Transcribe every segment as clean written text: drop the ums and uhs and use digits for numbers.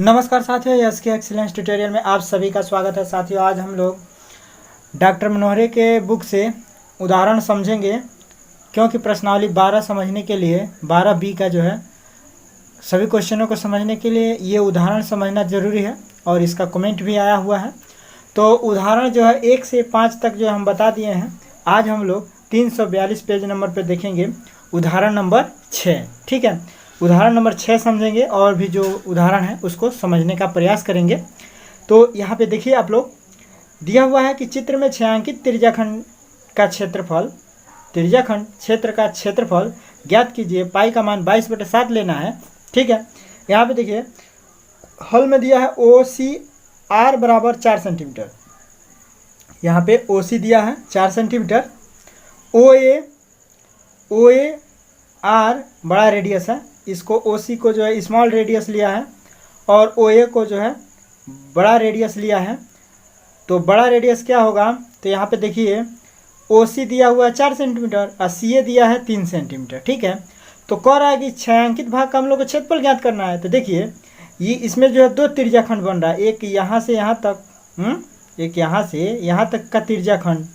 नमस्कार साथियों, यस के एक्सीलेंस ट्यूटोरियल में आप सभी का स्वागत है। साथियों, आज हम लोग डॉक्टर मनोहरे के बुक से उदाहरण समझेंगे, क्योंकि प्रश्नावली 12 समझने के लिए 12B का जो है सभी क्वेश्चनों को समझने के लिए ये उदाहरण समझना ज़रूरी है और इसका कमेंट भी आया हुआ है। तो उदाहरण जो है 1 से 5 तक जो हम बता दिए हैं। आज हम लोग 342 पेज नंबर पर देखेंगे उदाहरण नंबर 6। ठीक है, उदाहरण नंबर 6 समझेंगे और भी जो उदाहरण है उसको समझने का प्रयास करेंगे। तो यहाँ पे देखिए, आप लोग दिया हुआ है कि चित्र में छायांकित त्रिज्याखंड का क्षेत्रफल क्षेत्र का क्षेत्रफल ज्ञात कीजिए। पाई का मान 22/7 लेना है। ठीक है, यहाँ पे देखिए हल में दिया है OCR बराबर 4 सेंटीमीटर। यहाँ पे OC दिया है 4 सेंटीमीटर। OAR बड़ा रेडियस है, इसको OC को जो है स्मॉल रेडियस लिया है और OA को जो है बड़ा रेडियस लिया है। तो बड़ा रेडियस क्या होगा, तो यहाँ पे देखिए OC दिया हुआ है 4 सेंटीमीटर और CA दिया है 3 सेंटीमीटर। ठीक है, तो कह रहा है कि छायांकित भाग का हम लोग को क्षेत्रफल ज्ञात करना है। तो देखिए ये इसमें जो है 2 त्रिज्याखंड बन रहा है, एक यहाँ से यहाँ तक, एक यहाँ से यहाँ तक का त्रिज्याखंड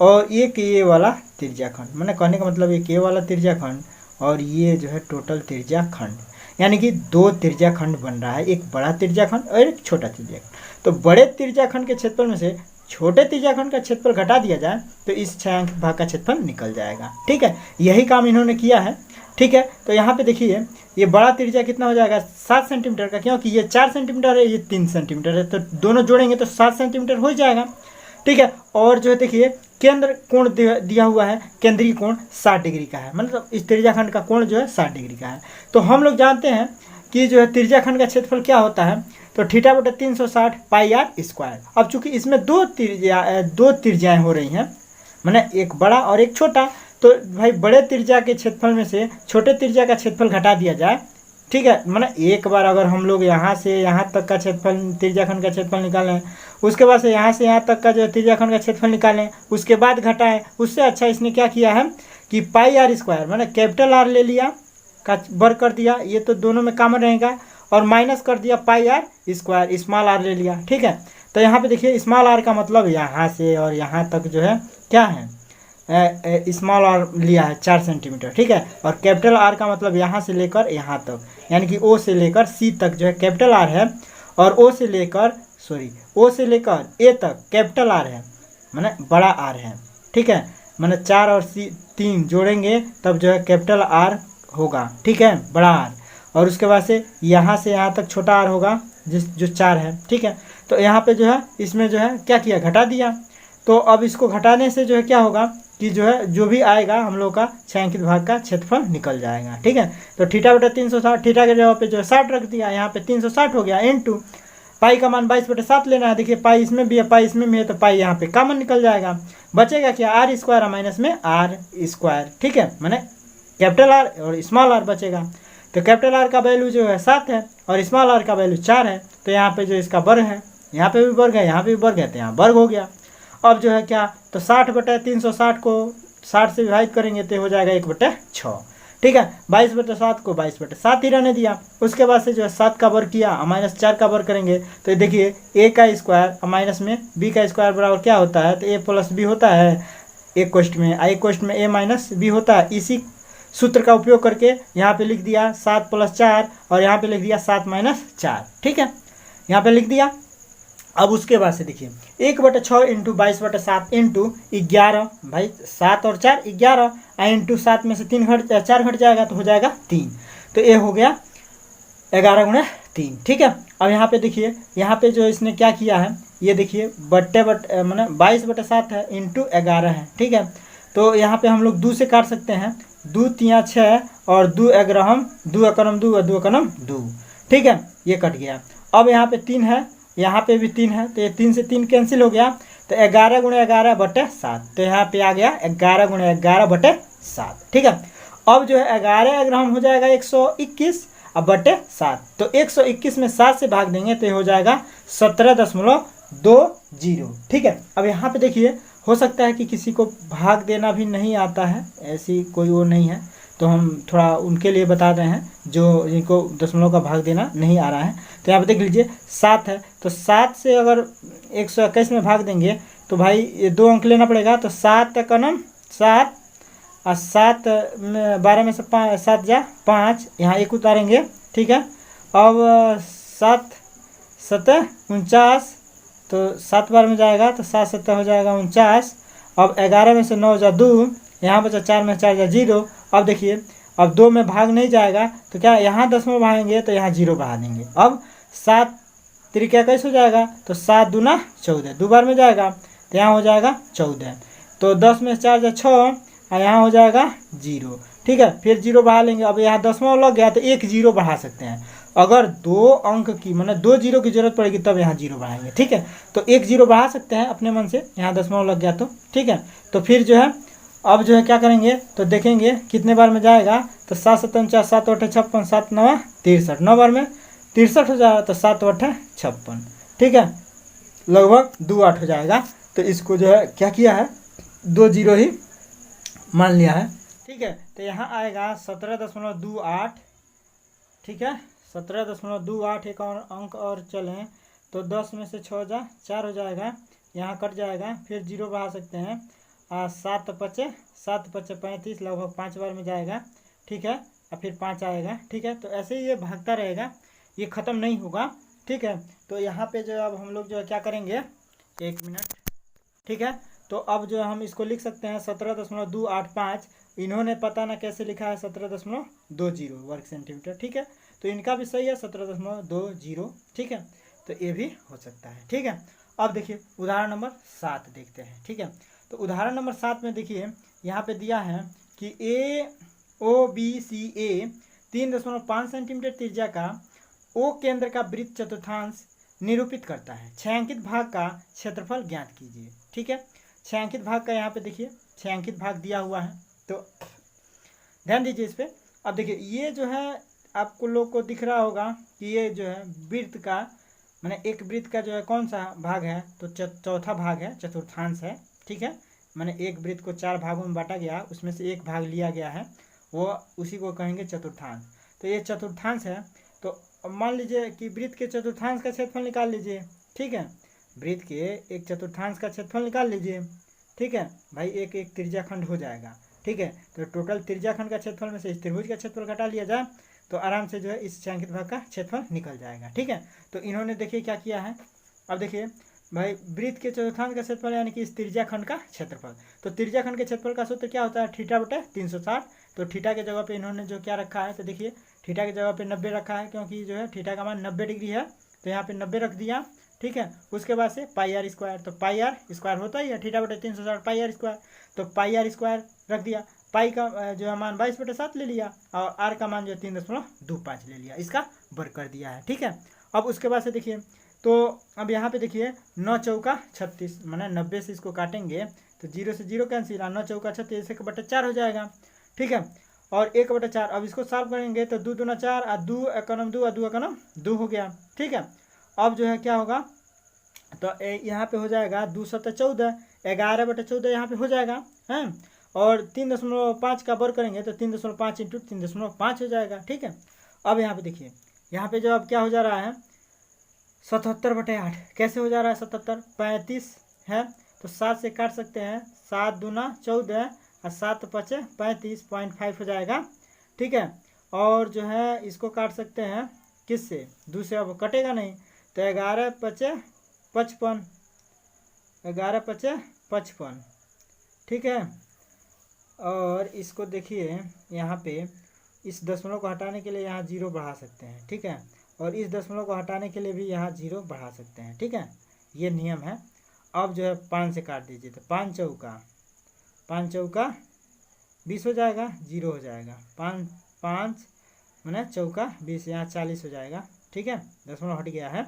और एक ये वाला त्रिज्याखंड। मैंने कहने का मतलब एक ये वाला त्रिज्याखंड और ये जो है टोटल त्रिज्याखंड, यानी कि 2 त्रिज्याखंड बन रहा है, एक बड़ा त्रिज्याखंड और एक छोटा त्रिज्याखंड। तो बड़े त्रिज्याखंड के क्षेत्रफल में से छोटे त्रिज्याखंड का क्षेत्रफल घटा दिया जाए तो इस छायांकित भाग का क्षेत्रफल निकल जाएगा। ठीक है, यही काम इन्होंने किया है। ठीक है, तो यहाँ पे देखिए ये बड़ा त्रिज्या कितना हो जाएगा 7 सेंटीमीटर का, क्योंकि ये 4 सेंटीमीटर है, ये 3 सेंटीमीटर है, तो दोनों जोड़ेंगे तो 7 सेंटीमीटर हो जाएगा। ठीक है, और जो है देखिए केंद्र कोण दिया हुआ है, केंद्रीय कोण 60 डिग्री का है, मतलब इस त्रिज्याखंड का कोण जो है 60 डिग्री का है। तो हम लोग जानते हैं कि जो है त्रिज्याखंड का क्षेत्रफल क्या होता है, तो θ/360 πr²। अब चूंकि इसमें दो त्रिज्याएं हो रही हैं, माने एक बड़ा और एक छोटा, तो भाई बड़े त्रिज्या के क्षेत्रफल में से छोटे त्रिज्या का क्षेत्रफल घटा दिया जाए। ठीक है, माने एक बार अगर हम लोग यहाँ से यहाँ तक का क्षेत्रफल त्रिज्याखंड का क्षेत्रफल निकालें, उसके बाद से यहाँ से यहाँ तक का जो त्रिज्याखंड का क्षेत्रफल निकालें, उसके बाद घटाएं, उससे अच्छा इसने क्या किया है कि πr², मैंने कैपिटल R ले लिया का वर्ग कर दिया, ये तो दोनों में कॉमन रहेगा, और माइनस कर दिया πr², स्मॉल r ले लिया। ठीक है, तो यहाँ पे देखिए स्मॉल r का मतलब यहाँ से और यहाँ तक जो है क्या है, स्मॉल r लिया है 4 सेंटीमीटर। ठीक है, और कैपिटल R का मतलब यहाँ से लेकर यहाँ तक, यानी कि O से लेकर C तक जो है कैपिटल R है, और O से लेकर A तक कैपिटल R है, माने बड़ा R है। ठीक है, माने 4 और 3 जोड़ेंगे तब जो है कैपिटल R होगा। ठीक है, बड़ा R, और उसके बाद से यहाँ तक छोटा R होगा जो 4 है। ठीक है, तो यहाँ पे जो है इसमें जो है क्या किया, घटा दिया। तो अब इसको घटाने से जो है क्या होगा कि जो है जो भी आएगा हम लोग का छायांकित भाग का क्षेत्रफल निकल जाएगा। ठीक है, तो θ/360, थीटा के जगह पे जो है 60 रख दिया, यहाँ पे 360 हो गया, इनटू पाई का मान 22/7 लेना है। देखिए पाई इसमें भी है, पाई इसमें भी है, तो पाई यहाँ पे कॉमन निकल जाएगा, बचेगा क्या r² और माइनस में r²। ठीक है, मैंने कैपिटल R और स्मॉल r बचेगा। तो कैपिटल R का वैल्यू जो है 7 है और स्मॉल r का वैल्यू 4 है, तो यहाँ पे जो इसका वर्ग है, यहाँ पे भी वर्ग है, यहाँ पे भी वर्ग है, तो यहाँ वर्ग हो गया। अब जो है क्या, तो 60/360 को 60 से विभाजित करेंगे तो हो जाएगा 1/6। ठीक है, 22/7 को 22/7 ही रहने दिया। उसके बाद से जो है 7 का वर्ग किया, -4 का वर्ग करेंगे तो देखिए a का स्क्वायर और माइनस में b का स्क्वायर बराबर क्या होता है, तो a + b होता है एक क्वेश्चन में, एक क्वेश्चन में a - b होता है। इसी सूत्र का उपयोग करके यहाँ पे लिख दिया 7 + 4 और यहाँ पे लिख दिया 7 - 4। ठीक है, यहाँ पे लिख दिया। अब उसके बाद से देखिए 1/6 इंटू 22/7 इंटू 11, भाई 7 और 4 11, इंटू 7 में से 4 घट जाएगा तो हो जाएगा 3, तो ये हो गया 11×3। ठीक है, अब यहाँ पे देखिए, यहाँ पे जो इसने क्या किया है, ये देखिए मैंने 22/7 है इंटू 11 है। ठीक है, तो यहाँ पे हम लोग 2 से काट सकते हैं, 2 × 6 और 2 × 2 × 2 और 2 × 2। ठीक है, ये कट गया। अब यहाँ पे 3 है, यहाँ पे भी 3 है, तो ये 3 से 3 कैंसिल हो गया, तो 11×11/7, तो यहाँ पे आ गया 11×11/7। ठीक है, अब जो है 11 हो जाएगा 121/7, तो 121 में 7 से भाग देंगे तो ये हो जाएगा 17.20। ठीक है, अब यहाँ पे देखिए हो सकता है कि किसी को भाग देना भी नहीं आता है, ऐसी कोई वो नहीं है, तो हम थोड़ा उनके लिए बता रहे हैं जो जिनको दशमलव का भाग देना नहीं आ रहा है। तो यहाँ पे देख लीजिए 7 है, तो 7 से अगर 121 में भाग देंगे तो भाई ये 2 अंक लेना पड़ेगा। तो 7 का नाम 7 और 7 में 12 में से 7 जा 5, यहाँ 1 उतारेंगे, ठीक है। अब 7 7 49, तो 7 बार में जाएगा तो 7 7 हो जाएगा 49। अब 11 में से 9 जा 2, यहाँ बचा 4 में 4 जा 0। अब देखिए अब 2 में भाग नहीं जाएगा तो क्या यहाँ दशमलव भागेंगे तो यहाँ 0 बढ़ा देंगे। अब 7 त्रिका कैसे हो जाएगा, तो 7 दूना 14, 2 बार में जाएगा तो यहाँ हो जाएगा 14। तो 10 में 4 जा 6 और यहाँ हो जाएगा 0, ठीक है। फिर 0 बढ़ा लेंगे। अब यहाँ दशमलव लग गया तो 1 0 बढ़ा सकते हैं। अगर 2 अंक की माने 2 0 की जरूरत पड़ेगी तब यहाँ 0 बढ़ाएंगे, ठीक है। तो 1 0 बढ़ा सकते हैं अपने मन से, यहाँ दशमलव लग गया तो, ठीक है। तो फिर जो है अब जो है क्या करेंगे तो देखेंगे कितने बार में जाएगा। तो 7 7 49, 7 8 56, 7 9 63, 9 बार में 63 हो जाएगा। तो 7 8 56, ठीक है, लगभग 2 8 हो जाएगा। तो इसको जो है क्या किया है 2 0 ही मान लिया है, ठीक है। तो यहाँ आएगा 17.28, ठीक है, 17.28। एक और अंक और चलें तो 10 में से 6 जा 4 हो जाएगा, यहाँ कट जाएगा। फिर 0 बढ़ा सकते हैं। 7 5 35, लगभग 5 बार में जाएगा, ठीक है। और फिर 5 आएगा, ठीक है। तो ऐसे ही ये भागता रहेगा, ये ख़त्म नहीं होगा, ठीक है। तो यहाँ पे जो अब हम लोग जो है क्या करेंगे, 1 मिनट, ठीक है। तो अब जो हम इसको लिख सकते हैं 17.285। इन्होंने पता ना कैसे लिखा है 17.20 वर्ग सेंटीमीटर, ठीक है। तो इनका भी सही है 17.20, ठीक है। तो ये भी हो सकता है, ठीक है। अब देखिए उदाहरण नंबर 7 देखते हैं, ठीक है। तो उदाहरण नंबर 7 में देखिए यहाँ पे दिया है कि AOBCA 3.5 सेंटीमीटर त्रिज्या का O केंद्र का वृत्त चतुर्थांश निरूपित करता है। छायांकित भाग का क्षेत्रफल ज्ञात कीजिए, ठीक है। छायांकित भाग का यहाँ पे देखिए छायांकित भाग दिया हुआ है, तो ध्यान दीजिए इस पे। अब देखिए ये जो है आपको लोग को दिख रहा होगा कि ये जो है वृत्त का माने एक वृत्त का जो है कौन सा भाग है, तो चौथा भाग है, चतुर्थांश है, ठीक है। माने एक वृत्त को 4 भागों में बांटा गया, उसमें से एक भाग लिया गया है, वो उसी को कहेंगे चतुर्थांश। तो ये चतुर्थांश है। तो मान लीजिए कि वृत्त के चतुर्थांश का क्षेत्रफल निकाल लीजिए, ठीक है। वृत्त के एक चतुर्थांश का क्षेत्रफल निकाल लीजिए, ठीक है भाई। एक एक त्रिज्याखंड हो जाएगा, ठीक है। तो टोटल त्रिज्याखंड का क्षेत्रफल में से इस त्रिभुज का क्षेत्रफल घटा लिया जाए तो आराम से जो है इस छायांकित भाग का क्षेत्रफल निकल जाएगा, ठीक है। तो इन्होंने देखिए क्या किया है। अब देखिए भाई वृत्त के चतुर्थांश का क्षेत्रफल यानी कि इस त्रिज्याखंड का क्षेत्रफल। तो त्रिज्याखंड के क्षेत्रफल का सूत्र क्या होता है, थीटा बटे 360। तो थीटा के जगह पे इन्होंने जो क्या रखा है, तो देखिए थीटा की जगह पे 90 रखा है, क्योंकि जो है थीटा का मान 90 डिग्री है, तो यहाँ पे 90 रख दिया, ठीक है। उसके बाद से पाई आर स्क्वायर, तो पाई आर स्क्वायर होता ही है, थीटा बटे 360 पाई आर स्क्वायर, तो पाई आर स्क्वायर रख दिया। पाई का जो है मान 22/7 ले लिया और आर का मान जो है 3.25 ले लिया, इसका वर्ग कर दिया है, ठीक है। अब उसके बाद से देखिए तो अब यहाँ पे देखिए 9 चौका 36 माने 90 से इसको काटेंगे तो 0 से 0 कैंसिल, 9 चौका 36 1/4 हो जाएगा, ठीक है। और 1/4 अब इसको सॉल्व करेंगे तो 2 दूना 4 और 2 एकनम 2 और 2 एकनम 2 हो गया, ठीक है। अब जो है क्या होगा, तो यहाँ पे हो जाएगा 2 7 14, 11/14 यहाँ पे हो जाएगा है। और 3.5 का वर्ग करेंगे तो 3.5 इंटू 3.5 हो जाएगा, ठीक है। अब यहाँ पे देखिए यहाँ पे जो अब क्या हो जा रहा है 77/8 कैसे हो जा रहा है, 77 35 है, तो 7 से काट सकते हैं, 7 दूना 14 और 7 5 35 0.5 हो जाएगा, ठीक है। और जो है इसको काट सकते हैं किससे, 2 से, अब कटेगा नहीं, तो 11 5 55, 11 5 55, ठीक है। और इसको देखिए यहाँ पे इस दशमलव को हटाने के लिए यहाँ 0 बढ़ा सकते हैं, ठीक है। और इस दशमलव को हटाने के लिए भी यहाँ 0 बढ़ा सकते हैं, ठीक है, ये नियम है। अब जो है 5 से काट दीजिए तो 5 चौका 20 हो जाएगा, 0 हो जाएगा, 5 मैंने चौका 20, यहाँ 40 हो जाएगा, ठीक है। दशमलव हट गया है,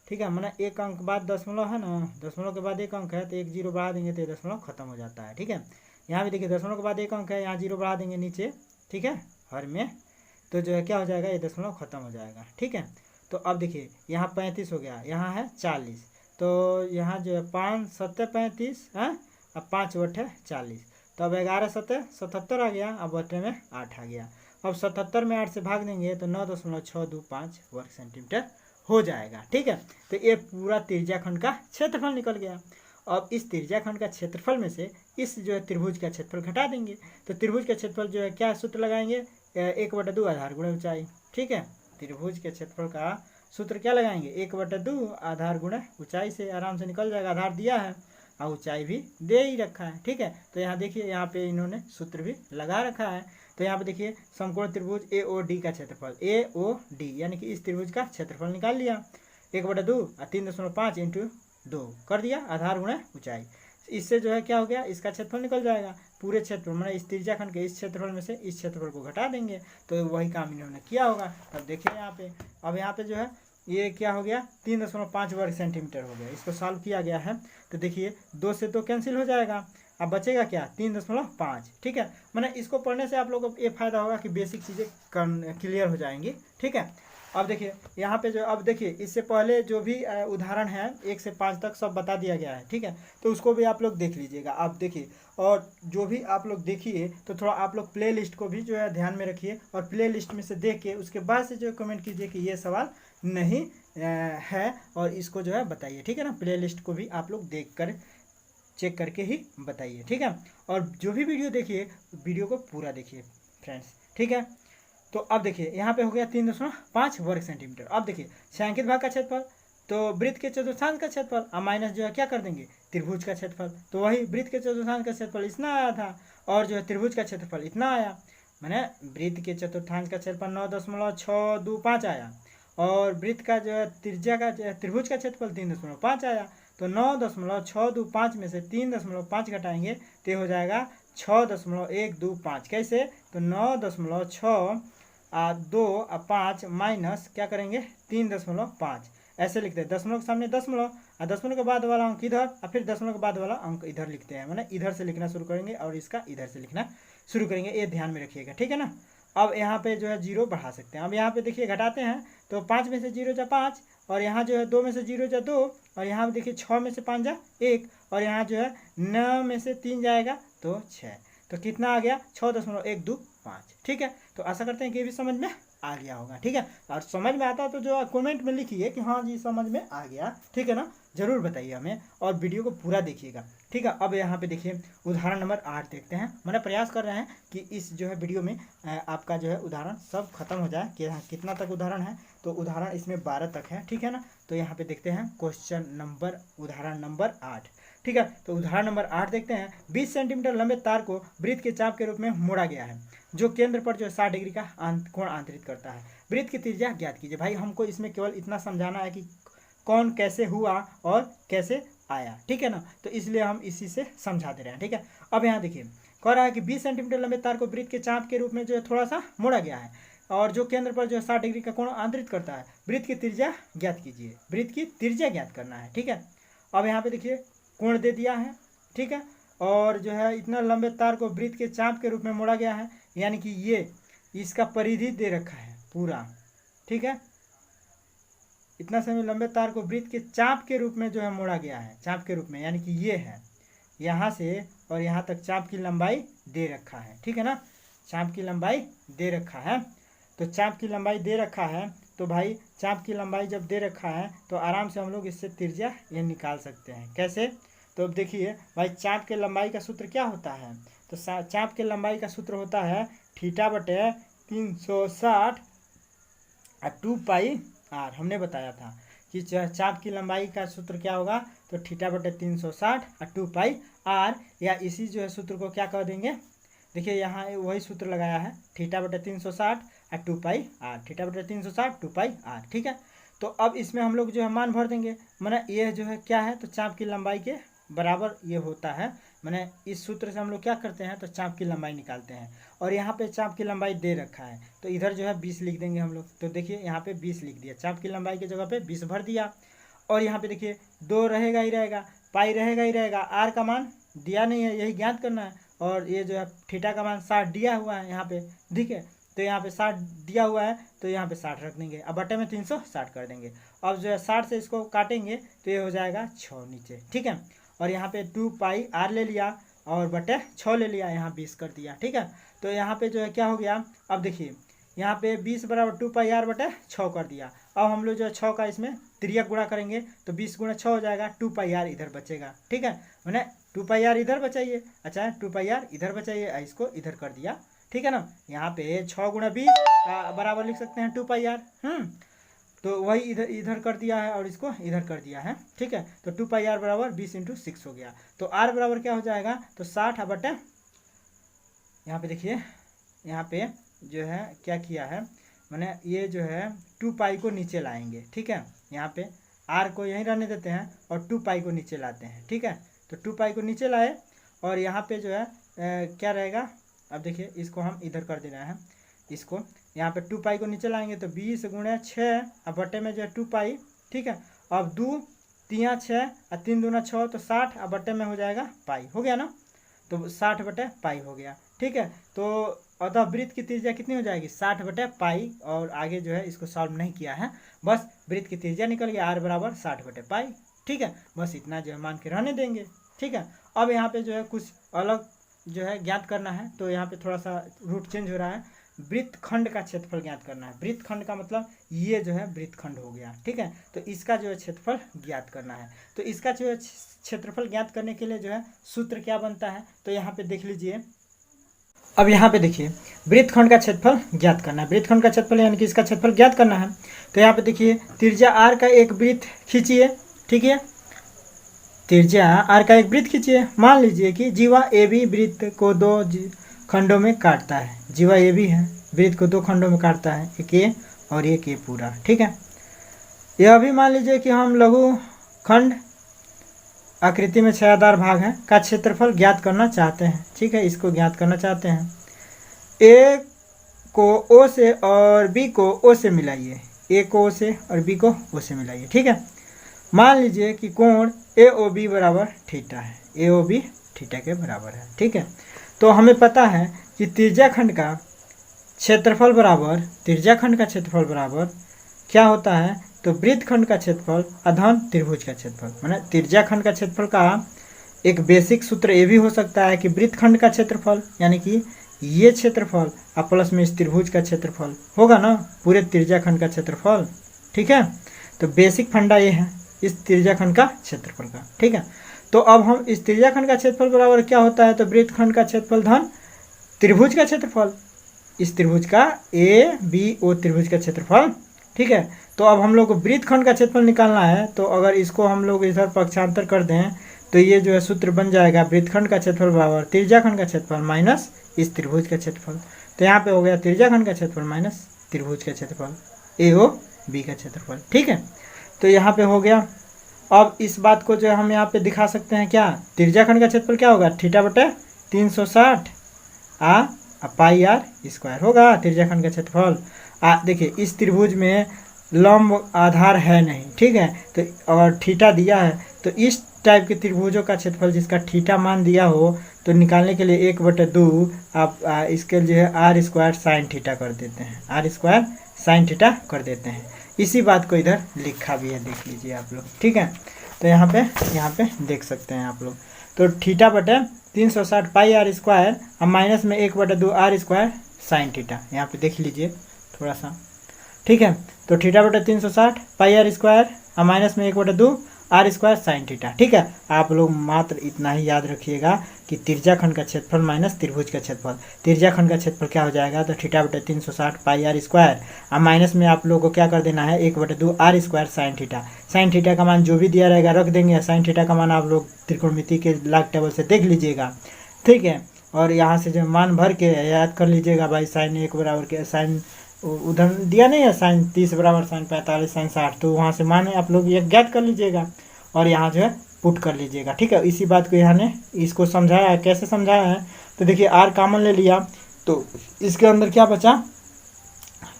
ठीक है। मैंने एक अंक बाद दशमलव है ना, दशमलव के बाद एक अंक है तो एक 0 बढ़ा देंगे तो ये दशमलव खत्म हो जाता है, ठीक है। यहाँ भी देखिए दशमलव के बाद एक अंक है, यहाँ 0 बढ़ा देंगे नीचे, ठीक है, हर में, तो जो है क्या हो जाएगा, ये दशमलव खत्म हो जाएगा, ठीक है। तो अब देखिए यहाँ 35 हो गया, यहाँ है 40, तो यहाँ जो है 5 7 35 है और 5 8 40, तो अब 11 7 77 आ गया, अब बटे में 8 आ गया। अब 77 में 8 से भाग देंगे तो 9.625 वर्ग सेंटीमीटर हो जाएगा। ठीक है, तो ये पूरा त्रिज्याखंड का क्षेत्रफल निकल गया। अब इस त्रिज्याखंड का क्षेत्रफल में से इस जो है त्रिभुज का क्षेत्रफल घटा देंगे। तो त्रिभुज का क्षेत्रफल जो है क्या सूत्र लगाएंगे, 1/2 आधार गुणा ऊंचाई। ठीक है, त्रिभुज के क्षेत्रफल का सूत्र क्या लगाएंगे, 1/2 आधार गुणा ऊंचाई से आराम से निकल जाएगा। आधार दिया है और ऊंचाई भी दे ही रखा है। ठीक है, तो यहाँ देखिए यहाँ पे इन्होंने सूत्र भी लगा रखा है। तो यहाँ पे देखिए समकोण त्रिभुज AOD का क्षेत्रफल, AOD यानी कि इस त्रिभुज का क्षेत्रफल निकाल लिया, 1/2 और 3.5 इंटू 2 कर दिया, आधार गुणा ऊंचाई। इससे जो है क्या हो गया, इसका क्षेत्रफल निकल जाएगा। पूरे क्षेत्रफल मतलब इस त्रिज्याखंड के इस क्षेत्रफल में से इस क्षेत्रफल को घटा देंगे, तो वही काम इन्होंने किया होगा। अब देखिए यहाँ पे, अब यहाँ पे जो है ये क्या हो गया, 3.5 वर्ग सेंटीमीटर हो गया। इसको सॉल्व किया गया है तो देखिए 2 से तो कैंसिल हो जाएगा, अब बचेगा क्या, 3.5। ठीक है, मैंने इसको पढ़ने से आप लोगों को ये फायदा होगा कि बेसिक चीज़ें क्लियर हो जाएंगी। ठीक है, अब देखिए यहाँ पे जो, अब देखिए इससे पहले जो भी उदाहरण है 1 से 5 तक सब बता दिया गया है। ठीक है, तो उसको भी आप लोग देख लीजिएगा। आप देखिए, और जो भी आप लोग देखिए तो थोड़ा आप लोग प्ले लिस्ट को भी जो है ध्यान में रखिए, और प्ले लिस्ट में से देख के उसके बाद से जो कमेंट कीजिए कि ये सवाल नहीं है, और इसको जो है बताइए। ठीक है ना, प्ले लिस्ट को भी आप लोग देख कर चेक करके ही बताइए। ठीक है, और जो भी वीडियो देखिए वीडियो को पूरा देखिए फ्रेंड्स। ठीक है, तो अब देखिए यहाँ पे हो गया 3.5 वर्ग सेंटीमीटर। अब देखिए छायांकित भाग का क्षेत्रफल, तो वृत्त के चतुर्थांश का क्षेत्रफल, अब माइनस जो है क्या कर देंगे, त्रिभुज का क्षेत्रफल। तो वही वृत्त के चतुर्थांश का क्षेत्रफल इतना आया था, और जो है त्रिभुज का क्षेत्रफल इतना आया। मैंने वृत्त के चतुर्थांश का क्षेत्रफल 9.625 आया, और वृत्त का जो है त्रिज्या का त्रिभुज का क्षेत्रफल 3.5 आया। तो 9.625 में से 3.5 घटाएंगे तो हो जाएगा 6.125। कैसे, तो 9.625 माइनस क्या करेंगे 3.5, ऐसे लिखते हैं। दशमलव के सामने दशमलव, और दशमलव के बाद वाला अंक इधर, और फिर दशमलव के बाद वाला अंक इधर लिखते हैं। मैंने इधर से लिखना शुरू करेंगे और इसका इधर से लिखना शुरू करेंगे, ये ध्यान में रखिएगा। ठीक है ना, अब यहाँ पे जो है 0 बढ़ा सकते हैं। अब यहाँ पे देखिए घटाते हैं तो 5 में से 0 जा 5, और यहाँ जो है 2 में से 0 जा 2, और यहाँ पे देखिए 6 में से 5 जा 1, और यहाँ जो है 9 में से 3 जाएगा तो 6। तो कितना आ गया, 6.125। ठीक है, तो आशा करते हैं कि ये भी समझ में आ गया होगा। ठीक है, और समझ में आता है तो जो कमेंट में लिखिए कि हाँ जी समझ में आ गया। ठीक है ना, जरूर बताइए हमें, और वीडियो को पूरा देखिएगा। ठीक है, अब यहाँ पे देखिए उदाहरण नंबर 8 देखते हैं। मैंने प्रयास कर रहे हैं कि इस जो है वीडियो में आपका जो है उदाहरण सब खत्म हो जाए। कि कितना तक उदाहरण है, तो उदाहरण इसमें 12 तक है। ठीक है ना, तो यहाँ पे देखते हैं क्वेश्चन नंबर, उदाहरण नंबर 8। ठीक है, तो उदाहरण नंबर 8 देखते हैं। 20 सेंटीमीटर लंबे तार को वृत्त के चाप के रूप में मोड़ा गया है, जो केंद्र पर जो है 60 डिग्री का कोण आंतरित करता है। वृत्त की त्रिज्या ज्ञात कीजिए। भाई हमको इसमें केवल इतना समझाना है कि कौन कैसे हुआ और कैसे आया। ठीक है ना, तो इसलिए हम इसी से समझा दे रहे हैं। ठीक है, अब यहाँ देखिए कह रहा है कि 20 सेंटीमीटर लंबे तार को वृत्त के चाप के रूप में जो है थोड़ा सा मोड़ा गया है, और जो केंद्र पर जो है 60 डिग्री का कोण आंतरित करता है। वृत्त की त्रिज्या ज्ञात कीजिए, वृत्त की त्रिज्या ज्ञात करना है। ठीक है, अब यहाँ पे देखिए कोण दे दिया है। ठीक है, और जो है इतना लंबे तार को वृत्त के चाप के रूप में मोड़ा गया है, यानी कि ये इसका परिधि दे रखा है पूरा। ठीक है, इतना समय लंबे तार को वृत्त के चाप के रूप में जो है मोड़ा गया है, चाप के रूप में, यानी कि ये है यहाँ से और यहाँ तक चाप की लंबाई दे रखा है। ठीक है ना, चाप की लंबाई दे रखा है। तो चाप की लंबाई दे रखा है, तो भाई चाप की लंबाई जब दे रखा है तो आराम से हम लोग इससे त्रिज्या ये निकाल सकते हैं। कैसे, तो अब देखिए भाई चाप के लंबाई का सूत्र क्या होता है, तो चाप के लंबाई का सूत्र होता है θ/360 2πr। हमने बताया था कि चाप की लंबाई का सूत्र क्या होगा, तो θ/360 2πr, या इसी जो है सूत्र को क्या कह देंगे, देखिए यहाँ वही सूत्र लगाया है θ/360 2πr, θ/360 2πr। ठीक है, तो अब इसमें हम लोग जो है मान भर देंगे। मैंने ये जो है क्या है, तो चाप की लंबाई के बराबर ये होता है। मैंने इस सूत्र से हम लोग क्या करते हैं, तो चाप की लंबाई निकालते हैं, और यहाँ पे चाप की लंबाई दे रखा है तो इधर जो है 20 लिख देंगे हम लोग। तो देखिए यहाँ पे 20 लिख दिया, चाप की लंबाई की जगह पे 20 भर दिया, और यहाँ पे देखिए 2 रहेगा ही रहेगा, पाई रहेगा ही रहेगा, आर का मान दिया नहीं है, यही ज्ञात करना है, और ये जो है थीटा का मान 60 दिया हुआ है यहाँ पे। ठीक है, तो यहाँ पे 60 दिया हुआ है, तो यहाँ पे 60 रख देंगे, अब बटे में 360 कर देंगे। अब जो है 60 से इसको काटेंगे तो ये हो जाएगा 6 नीचे। ठीक है, और यहाँ पे 2πr ले लिया, और बटे 6 ले लिया, यहाँ 20 कर दिया। ठीक है, तो यहाँ पे जो है क्या हो गया, अब देखिए यहाँ पे 20 बराबर 2 पाई आर बटे 6 कर दिया। अब हम लोग जो है 6 का इसमें तिर्यक गुणा करेंगे तो 20 गुणा 6 हो जाएगा, 2 पाई आर इधर बचेगा। ठीक है, मैंने 2 पाई आर इधर बचाइए, अच्छा 2 पाई आर इधर बचाइए, इसको इधर कर दिया। ठीक है ना, यहाँ पे 6 गुणा 20 का बराबर लिख सकते हैं 2 पाई आर। तो वही इधर इधर कर दिया है और इसको इधर कर दिया है। ठीक है, तो 2 पाई आर बराबर 20 × 6 हो गया। तो आर बराबर क्या हो जाएगा, तो 60 बटे, यहाँ पे देखिए यहाँ पे जो है क्या किया है मैंने, ये जो है 2 पाई को नीचे लाएंगे। ठीक है, यहाँ पे आर को यहीं रहने देते हैं और 2 पाई को नीचे लाते हैं। ठीक है, तो 2 पाई को नीचे लाए और यहाँ पे जो है क्या रहेगा, अब देखिए इसको हम इधर कर देना है, इसको यहाँ पे 2 पाई को नीचे लाएंगे तो 20 × 6 अब बटे में जो है 2 पाई। ठीक है, अब 2 3 6 और 3 दूना 6 तो 60 अब बटे में हो जाएगा पाई, हो गया ना, तो 60 बटे पाई हो गया। ठीक है, तो अतः वृत्त की त्रिज्या कितनी हो जाएगी, 60 बटे पाई। और आगे जो है इसको सॉल्व नहीं किया है, बस वृत्त की त्रिज्या निकल गया, आर बराबर 60 बटे पाई। ठीक है, बस इतना जो है मान के रहने देंगे। ठीक है, अब यहाँ पे जो है कुछ अलग जो है ज्ञात करना है, तो यहाँ पे थोड़ा सा रूट चेंज हो रहा है, वृत्तखंड का क्षेत्रफल ज्ञात करना है। वृत्तखंड का मतलब ये जो है वृत्तखंड हो गया। ठीक है, तो इसका जो है क्षेत्रफल ज्ञात करना है। तो इसका जो है क्षेत्रफल ज्ञात करने के लिए जो है सूत्र क्या बनता है, तो यहाँ पे देख लीजिए। अब यहाँ पे देखिए वृत्तखंड का क्षेत्रफल ज्ञात करना है, वृत्तखंड का क्षेत्रफल यानी कि इसका क्षेत्रफल ज्ञात करना है। तो यहाँ पे देखिए त्रिज्या आर का एक वृत्त खींचिए। ठीक है, त्रिज्या आर का एक वृत्त खींचिए। मान लीजिए कि जीवा ए बी वृत्त को 2 खंडों में काटता है, जीवा ए बी है, वृत्त को 2 खंडों में काटता है, एक ए और एक ए पूरा। ठीक है, यह भी मान लीजिए कि हम लघु खंड आकृति में छायादार भाग है का क्षेत्रफल ज्ञात करना चाहते हैं। ठीक है, इसको ज्ञात करना चाहते हैं। ए को ओ से और बी को ओ से मिलाइए, ए को ओ से और बी को ओ से मिलाइए। ठीक है, मान लीजिए कि कोण ए ओ बी बराबर थीटा है, ए ओ बी थीटा के बराबर है। ठीक है, तो हमें पता है कि त्रिज्याखंड का क्षेत्रफल बराबर, त्रिज्याखंड का क्षेत्रफल बराबर क्या होता है, तो वृत्तखंड का क्षेत्रफल अधन त्रिभुज का क्षेत्रफल। माने त्रिज्याखंड का क्षेत्रफल का एक बेसिक सूत्र ये भी हो सकता है कि वृत्तखंड का क्षेत्रफल यानी कि ये क्षेत्रफल और प्लस में इस त्रिभुज का क्षेत्रफल होगा ना, पूरे त्रिज्याखंड का क्षेत्रफल। ठीक है, तो बेसिक फंडा ये है इस त्रिज्याखंड का क्षेत्रफल का। ठीक है, तो अब हम इस त्रिज्याखंड का क्षेत्रफल बराबर क्या होता है, तो वृत्तखंड का क्षेत्रफल धन त्रिभुज का क्षेत्रफल, इस त्रिभुज का ए बी ओ त्रिभुज का क्षेत्रफल। ठीक है, तो अब हम लोग को वृत्तखंड का क्षेत्रफल निकालना है, तो अगर इसको हम लोग इधर पक्षांतर कर दें तो ये जो है सूत्र बन जाएगा वृत्तखंड का क्षेत्रफल बराबर त्रिज्याखंड का क्षेत्रफल माइनस इस त्रिभुज का क्षेत्रफल। तो यहाँ पे हो गया त्रिज्याखंड का क्षेत्रफल माइनस त्रिभुज का क्षेत्रफल, ए ओ बी का क्षेत्रफल। ठीक है, तो यहाँ पे हो गया। अब इस बात को जो हम यहाँ पे दिखा सकते हैं, क्या त्रिज्याखंड का क्षेत्रफल क्या होगा, थीटा बटे 360 पाई आर स्क्वायर होगा त्रिज्याखंड का क्षेत्रफल। देखिए इस त्रिभुज में लंब आधार है नहीं। ठीक है, तो अगर थीटा दिया है तो इस टाइप के त्रिभुजों का क्षेत्रफल जिसका थीटा मान दिया हो तो निकालने के लिए 1/2 आप इसके जो है आर स्क्वायर साइन थीटा कर देते हैं, आर स्क्वायर साइन थीटा कर देते हैं। इसी बात को इधर लिखा भी है, देख लीजिए आप लोग। ठीक है, तो यहाँ पे देख सकते हैं आप लोग। तो थीटा बटे 360 पाई आर स्क्वायर और माइनस में 1/2 आर स्क्वायर साइन थीटा, यहाँ पे देख लीजिए थोड़ा सा। ठीक है, तो थीटा बटे 360 पाई आर स्क्वायर और माइनस में 1/2 आर स्क्वायर साइन थीटा। ठीक है, आप लोग मात्र इतना ही याद रखिएगा कि त्रिज्याखंड का क्षेत्रफल माइनस त्रिभुज का क्षेत्रफल। त्रिज्याखंड का क्षेत्रफल क्या हो जाएगा, तो थीटा बटे 360 पाई आर स्क्वायर और माइनस में आप लोग को क्या कर देना है 1/2 R square sine theta. Sine theta का मान जो भी दिया रहेगा रख देंगे, साइन थीटा का मान आप लोग त्रिकोणमिति के लाग टेबल से देख लीजिएगा। ठीक है, और यहाँ से जो मान भर के याद कर लीजिएगा भाई, साइन 1 बराबर के साइन उधर दिया नहीं है, साइन 30 बराबर साइन 45 साइन 60, तो वहाँ से मान आप लोग ये ज्ञात कर लीजिएगा और यहाँ जो है पुट कर लीजिएगा। ठीक है, इसी बात को यहाँ ने इसको समझाया है। कैसे समझाया है, तो देखिए आर कॉमन ले लिया तो इसके अंदर क्या बचा,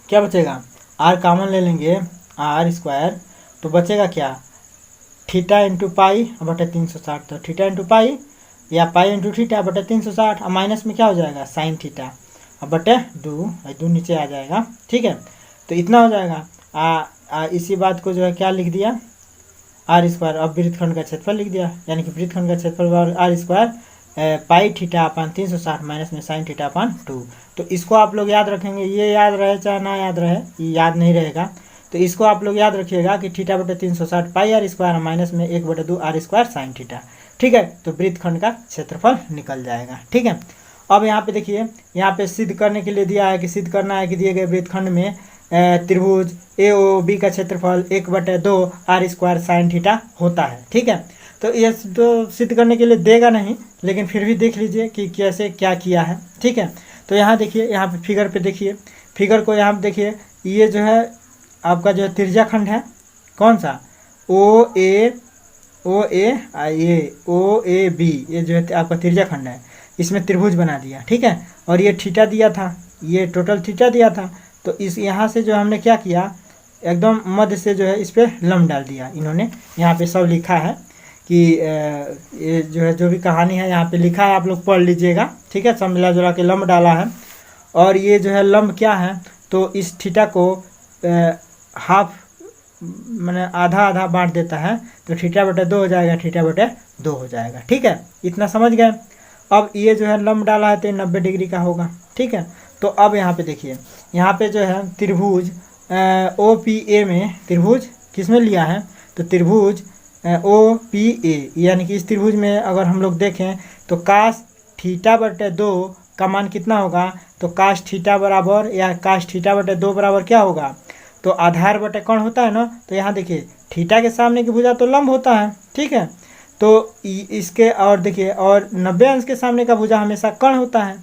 क्या बचेगा, आर कॉमन ले लेंगे आर स्क्वायर, तो बचेगा क्या, थीटा इंटू पाई बटे 360। तो थीटा इंटू पाई या पाई इंटू थीटा बटे 360 और माइनस में क्या हो जाएगा साइन थीटा अब बटे 2 नीचे आ जाएगा। ठीक है, तो इतना हो जाएगा। इसी बात को जो है क्या लिख दिया, आर स्क्वायर। अब वृत्तखंड का क्षेत्रफल लिख दिया, यानी कि वृत्तखंड का क्षेत्रफल R square pi theta upon 360 minus में साइन थीटा अपन 2। तो इसको आप लोग याद रखेंगे, ये याद रहे चाहे ना याद रहे, ये याद नहीं रहेगा। तो इसको आप लोग याद रखिएगा कि थीटा बटे 360 पाई आर स्क्वायर माइनस में 1/2 आर स्क्वायर साइन थीटा। ठीक है, तो वृत्तखंड का क्षेत्रफल निकल जाएगा। ठीक है, अब यहाँ पे देखिए, यहाँ पे सिद्ध करने के लिए दिया है कि सिद्ध करना है कि दिए गए वृत्तखंड में त्रिभुज ए ओ बी का क्षेत्रफल 1/2 आर स्क्वायर साइन थीटा होता है। ठीक है, तो ये तो सिद्ध करने के लिए देगा नहीं, लेकिन फिर भी देख लीजिए कि कैसे क्या किया है। ठीक है, तो यहाँ देखिए, यहाँ पे फिगर पे देखिए, फिगर को यहाँ पे देखिए, ये जो है आपका जो है त्रिज्या खंड है, कौन सा, ओ ए बी, ये जो है आपका त्रिज्या खंड है, इसमें त्रिभुज बना दिया। ठीक है, और ये थीटा दिया था, ये टोटल थीटा दिया था। तो इस यहाँ से जो हमने क्या किया, एकदम मध्य से जो है इस पर लंब डाल दिया इन्होंने। यहाँ पे सब लिखा है कि ये जो है जो भी कहानी है यहाँ पे लिखा है, आप लोग पढ़ लीजिएगा। ठीक है, सब मिला जुला के लंब डाला है। और ये जो है लंब क्या है, तो इस थीटा को हाफ मैंने आधा आधा बांट देता है, तो थीटा बटे 2 हो जाएगा, थीटा बटे 2 हो जाएगा। ठीक है, इतना समझ गए। अब ये जो है लंब डाला है तो 90 डिग्री का होगा। ठीक है, तो अब यहाँ पे देखिए, यहाँ पे जो है त्रिभुज ओ पी ए में, त्रिभुज किस में लिया है, तो त्रिभुज ओ पी ए, यानी कि इस त्रिभुज में अगर हम लोग देखें तो काश थीटा बटे 2 का मान कितना होगा, तो काश थीटा बराबर या काश थीटा बटे 2 बराबर क्या होगा, तो आधार बटे कर्ण होता है ना। तो यहाँ देखिए, थीटा के सामने की भुजा तो लंब होता है। ठीक है, तो इसके और देखिए, और 90 अंश के सामने का भुजा हमेशा कर्ण होता है।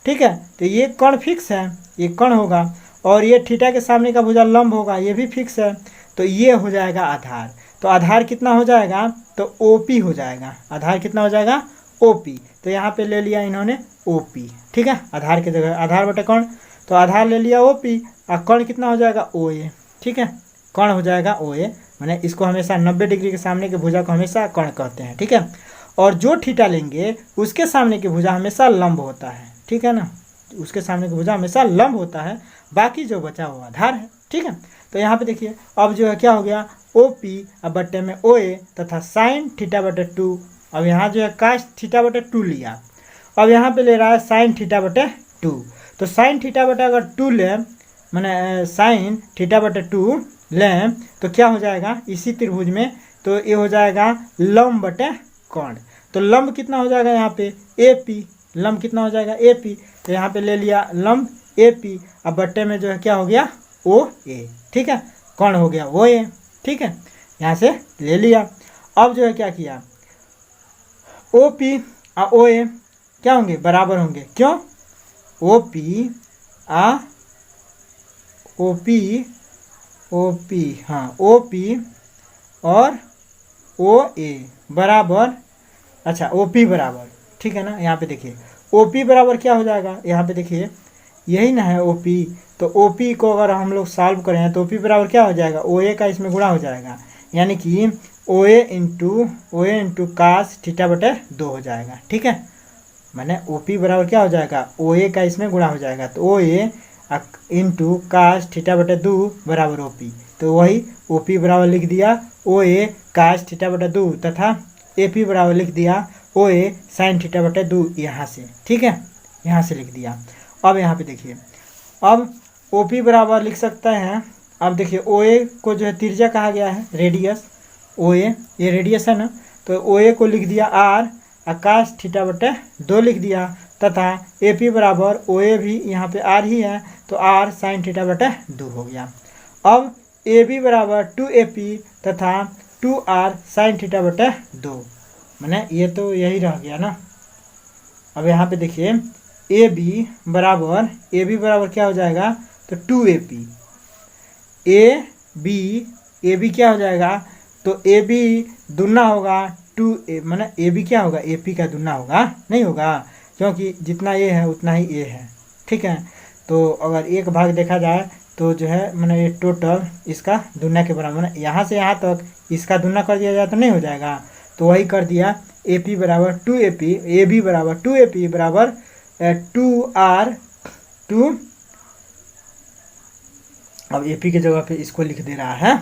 ठीक है, तो ये कर्ण फिक्स है, ये कर्ण होगा, और ये थीटा के सामने का भुजा लंब होगा, ये भी फिक्स है। तो ये हो जाएगा आधार। तो आधार कितना हो जाएगा, तो ओपी हो जाएगा। आधार कितना हो जाएगा, ओपी। तो यहाँ पे ले लिया इन्होंने ओपी। ठीक है, आधार की जगह आधार बटे कर्ण, तो आधार ले लिया ओपी, और कर्ण कितना हो जाएगा, ओ ए। ठीक है, कर्ण हो जाएगा ओ ए, मैंने इसको हमेशा 90 डिग्री के सामने की भुजा को हमेशा कर्ण कहते हैं। ठीक है, और जो थीटा लेंगे उसके सामने की भुजा हमेशा लंब होता है। ठीक है ना, उसके सामने की भुजा हमेशा लंब होता है, बाकी जो बचा वो आधार है। ठीक है, तो यहाँ पे देखिए, अब जो है क्या हो गया, ओ पी अब बट्टे में ओ ए तथा साइन थीटा बटे 2। अब यहाँ जो है काश थीटा बटे 2 लिया, अब यहाँ पे ले रहा है साइन थीटा बटे 2। तो साइन थीटा बटे अगर 2 लें, मैंने साइन थीटा बटे 2 लें, तो क्या हो जाएगा इसी त्रिभुज में, तो ये हो जाएगा लंब बटे कर्ण। तो लंब कितना हो जाएगा यहाँ पे, ए पी। लंब कितना हो जाएगा, ए पी। तो यहाँ पे ले लिया लंब ए पी, अब बट्टे में जो है क्या हो गया, ओ ए। ठीक है, कर्ण हो गया ओ ए। ठीक है, यहाँ से ले लिया। अब जो है क्या किया, ओ पी और ओ ए क्या होंगे, बराबर होंगे। क्यों, ओ पी हाँ, ओ पी और ओ ए बराबर, अच्छा ओ पी बराबर, ठीक है ना। यहाँ पे देखिए ओ पी बराबर क्या हो जाएगा, यहाँ पे देखिए यही ना है ओ पी। तो ओ पी को अगर हम लोग सॉल्व करें तो ओ पी बराबर क्या हो जाएगा, ओ ए का इसमें गुणा हो जाएगा, यानी कि ओ ए इंटू कास थीटा बटे 2 हो जाएगा। ठीक है, मैंने ओ पी बराबर क्या हो जाएगा, ओ ए का इसमें गुणा हो जाएगा, तो ओ ए इंटू कास थीटा बटे 2 बराबर ओ पी। तो वही ओ पी बराबर लिख दिया ओ ए कास थीटा बटे 2 तथा ए पी बराबर लिख दिया ओ ए साइन थीटा बटे 2 यहाँ से। ठीक है, यहाँ से लिख दिया। अब यहाँ पे देखिए, अब ओ पी बराबर लिख सकते हैं। अब देखिए ओ ए को जो है त्रिज्या कहा गया है, रेडियस ओ ए, ये रेडियस है ना, तो ओ ए को लिख दिया आर, आकाश थीटा बटे 2 लिख दिया, तथा ए पी बराबर ओ ए भी यहाँ पे आर ही है, तो आर साइन थीटा बटे 2 हो गया। अब ए बी बराबर 2 ए पी तथा 2 आर साइन थीटा बटे 2, मैंने ये तो यही रह गया ना। अब यहाँ पे देखिए ए बी बराबर क्या हो जाएगा, तो 2 ए पी। ए बी क्या हो जाएगा, तो ए बी दुना होगा 2 ए, मैंने ए बी क्या होगा, ए पी का दुना होगा, नहीं होगा, क्योंकि जितना ए है उतना ही ए है। ठीक है, तो अगर एक भाग देखा जाए तो जो है मैंने ये टोटल इसका दुना के बराबर, मैंने यहाँ से यहाँ तक इसका दुना कर दिया जाए तो नहीं हो जाएगा, तो वही कर दिया ए पी बराबर 2 ए पी, ए बी बराबर 2 ए पी बराबर 2 आर 2। अब ए पी की जगह पे इसको लिख दे रहा है,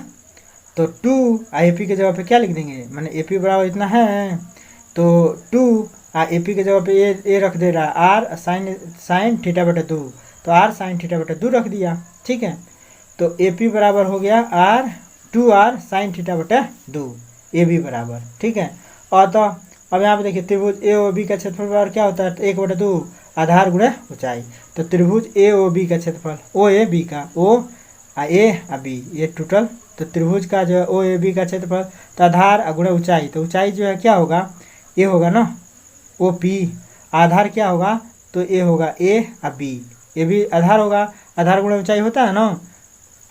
तो 2 ए पी की जगह पे क्या लिख देंगे, मैंने ए पी बराबर इतना है, तो 2 ए पी के जगह पे ए रख दे रहा है आर साइन थीटा बटे 2, तो आर साइन थीटा बटे 2 रख दिया। ठीक है, तो ए पी बराबर हो गया आर 2r साइन थीटा बटे 2, ए बी बराबर। ठीक है, और तो अब यहाँ पे देखिए त्रिभुज ए ओ बी का क्षेत्रफल बराबर क्या होता है, 1/2 आधार गुणे ऊंचाई। तो त्रिभुज ए ओ बी का क्षेत्रफल ओ ए बी का ओ ए बी ये टोटल, तो त्रिभुज का जो है ओ ए बी का क्षेत्रफल तो आधार गुणे ऊंचाई, तो ऊंचाई जो है क्या होगा, ए होगा ना, ओ पी, आधार क्या होगा तो ए होगा ए बी, ए भी आधार होगा, आधार गुणे ऊंचाई होता है ना,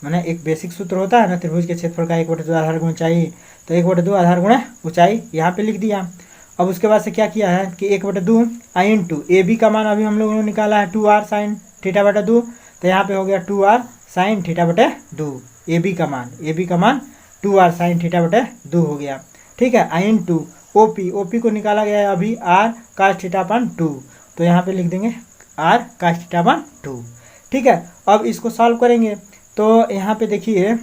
मैंने एक बेसिक सूत्र होता है ना त्रिभुज के क्षेत्रफल का 1/2 आधार गुणे ऊंचाई, तो 1/2 आधार गुणे ऊंचाई यहाँ पे लिख दिया। अब उसके बाद से क्या किया है कि 1/2 आई इंटू ए बी का मान अभी हम लोगों ने निकाला है 2r साइन थीटा बटे 2, तो यहाँ पे हो गया 2r साइन थीटा बटे 2, ए बी का मान 2r साइन थीटा बटे 2 हो गया। ठीक है, आई इंटू ओ पी को निकाला गया है अभी r कास थीटा अपन 2, तो यहाँ पे लिख देंगे r कास थीटा अपन 2। ठीक है, अब इसको सॉल्व करेंगे तो यहाँ पे देखिए,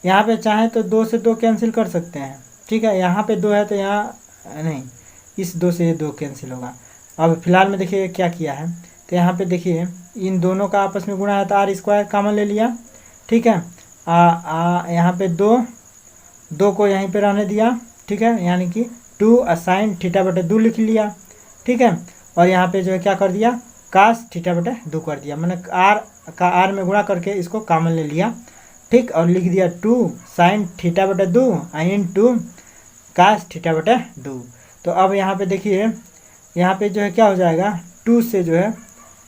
यहाँ पे चाहे तो 2 से 2 कैंसिल कर सकते हैं। ठीक है, यहाँ पे 2 है तो यहाँ नहीं, इस 2 से ये 2 कैंसिल होगा। अब फिलहाल में देखिए क्या किया है, तो यहाँ पे देखिए इन दोनों का आपस में गुणा है तो आर स्क्वायर कॉमन ले लिया। ठीक है, यहाँ पे 2 को यहीं पे रहने दिया। ठीक है, यानी कि 2 साइन थीटा बटे 2 लिख लिया। ठीक है, और यहाँ पे जो है क्या कर दिया, कास थीटा बटे 2 कर दिया, मैंने आर का आर में गुणा करके इसको कॉमन ले लिया। ठीक, और लिख दिया 2 साइन थीटा बटे 2 इन 2 कास थीटा बटे 2। तो अब यहाँ पे देखिए, यहाँ पे जो है क्या हो जाएगा, 2 से जो है